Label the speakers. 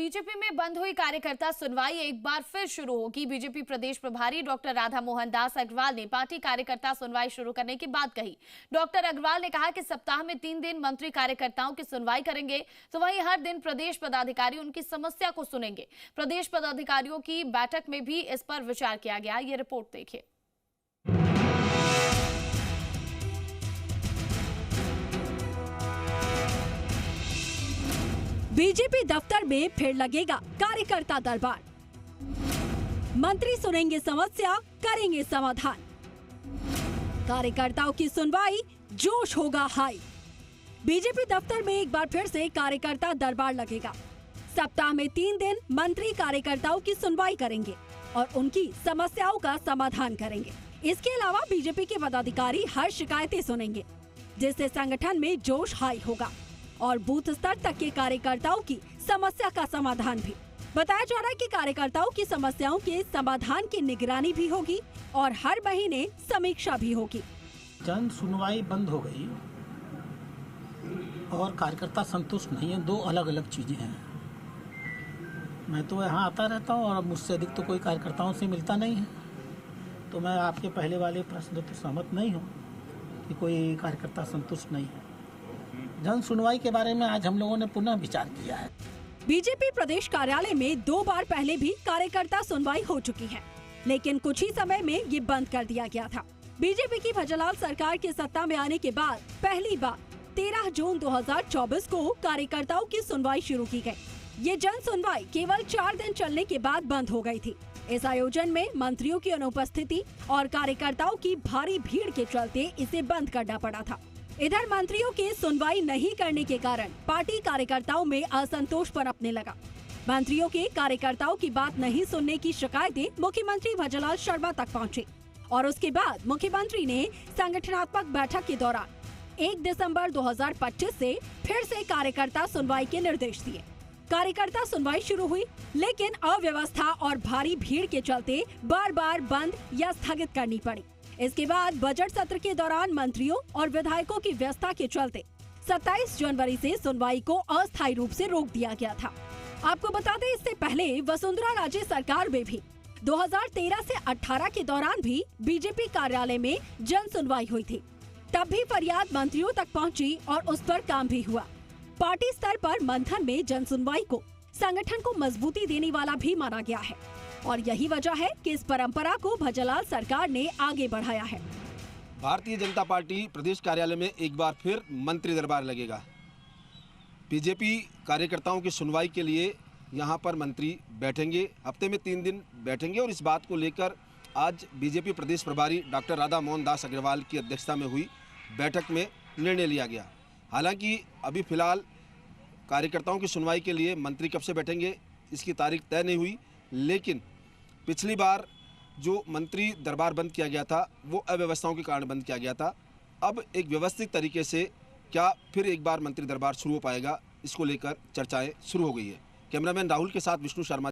Speaker 1: BJP में बंद हुई कार्यकर्ता सुनवाई एक बार फिर शुरू होगी। बीजेपी प्रदेश प्रभारी डॉक्टर राधा मोहन दास अग्रवाल ने पार्टी कार्यकर्ता सुनवाई शुरू करने की बात कही। डॉक्टर अग्रवाल ने कहा कि सप्ताह में 3 दिन मंत्री कार्यकर्ताओं की सुनवाई करेंगे, तो वहीं हर दिन प्रदेश पदाधिकारी उनकी समस्या को सुनेंगे। प्रदेश पदाधिकारियों की बैठक में भी इस पर विचार किया गया। ये रिपोर्ट देखिए।
Speaker 2: बीजेपी दफ्तर में फिर लगेगा कार्यकर्ता दरबार। मंत्री सुनेंगे समस्या, करेंगे समाधान। कार्यकर्ताओं की सुनवाई, जोश होगा हाई। बीजेपी दफ्तर में एक बार फिर से कार्यकर्ता दरबार लगेगा। सप्ताह में 3 दिन मंत्री कार्यकर्ताओं की सुनवाई करेंगे और उनकी समस्याओं का समाधान करेंगे। इसके अलावा बीजेपी के पदाधिकारी हर शिकायतें सुनेंगे, जिससे संगठन में जोश हाई होगा और बूथ स्तर तक के कार्यकर्ताओं की समस्या का समाधान भी। बताया जा रहा है कि कार्यकर्ताओं की समस्याओं के समाधान की निगरानी भी होगी और हर महीने समीक्षा भी होगी।
Speaker 3: जन सुनवाई बंद हो गई और कार्यकर्ता संतुष्ट नहीं है, 2 अलग अलग चीजें हैं। मैं तो यहाँ आता रहता हूँ और मुझसे अधिक तो कोई कार्यकर्ताओं से मिलता नहीं है, तो मैं आपके पहले वाले प्रश्न तो सहमत नहीं हूँ कि कोई कार्यकर्ता संतुष्ट नहीं है। जन सुनवाई के बारे में आज हम लोगों ने पुनः विचार किया है।
Speaker 2: बीजेपी प्रदेश कार्यालय में 2 बार पहले भी कार्यकर्ता सुनवाई हो चुकी है, लेकिन कुछ ही समय में ये बंद कर दिया गया था। बीजेपी की भजलाल सरकार के सत्ता में आने के बाद पहली बार 13 जून 2024 को कार्यकर्ताओं की सुनवाई शुरू की गई। ये जन सुनवाई केवल 4 दिन चलने के बाद बंद हो गई थी। इस आयोजन में मंत्रियों की अनुपस्थिति और कार्यकर्ताओं की भारी भीड़ के चलते इसे बंद करना पड़ा था। इधर मंत्रियों की सुनवाई नहीं करने के कारण पार्टी कार्यकर्ताओं में असंतोष पनपने लगा। मंत्रियों के कार्यकर्ताओं की बात नहीं सुनने की शिकायतें मुख्यमंत्री भजलाल शर्मा तक पहुंची और उसके बाद मुख्यमंत्री ने संगठनात्मक बैठक के दौरान 1 दिसंबर 2025 से फिर से कार्यकर्ता सुनवाई के निर्देश दिए। कार्यकर्ता सुनवाई शुरू हुई, लेकिन अव्यवस्था और भारी भीड़ के चलते बार बार बंद या स्थगित करनी पड़ी। इसके बाद बजट सत्र के दौरान मंत्रियों और विधायकों की व्यवस्था के चलते 27 जनवरी से सुनवाई को अस्थायी रूप से रोक दिया गया था। आपको बता दें, इससे पहले वसुंधरा राजे सरकार में भी 2013 से 18 के दौरान भी बीजेपी कार्यालय में जन सुनवाई हुई थी। तब भी फरियाद मंत्रियों तक पहुंची और उस पर काम भी हुआ। पार्टी स्तर पर मंथन में जन सुनवाई को संगठन को मजबूती देने वाला भी माना गया है और यही वजह है कि इस परंपरा को भजलाल सरकार ने आगे बढ़ाया है।
Speaker 4: भारतीय जनता पार्टी प्रदेश कार्यालय में एक बार फिर मंत्री दरबार लगेगा। बीजेपी कार्यकर्ताओं की सुनवाई के लिए यहां पर मंत्री बैठेंगे, हफ्ते में 3 दिन बैठेंगे और इस बात को लेकर आज बीजेपी प्रदेश प्रभारी डॉक्टर राधा मोहन दास अग्रवाल की अध्यक्षता में हुई बैठक में निर्णय लिया गया। हालांकि अभी फिलहाल कार्यकर्ताओं की सुनवाई के लिए मंत्री कब से बैठेंगे इसकी तारीख तय नहीं हुई, लेकिन पिछली बार जो मंत्री दरबार बंद किया गया था वो अव्यवस्थाओं के कारण बंद किया गया था। अब एक व्यवस्थित तरीके से क्या फिर एक बार मंत्री दरबार शुरू हो पाएगा, इसको लेकर चर्चाएं शुरू हो गई है। कैमरामैन राहुल के साथ विष्णु शर्मा।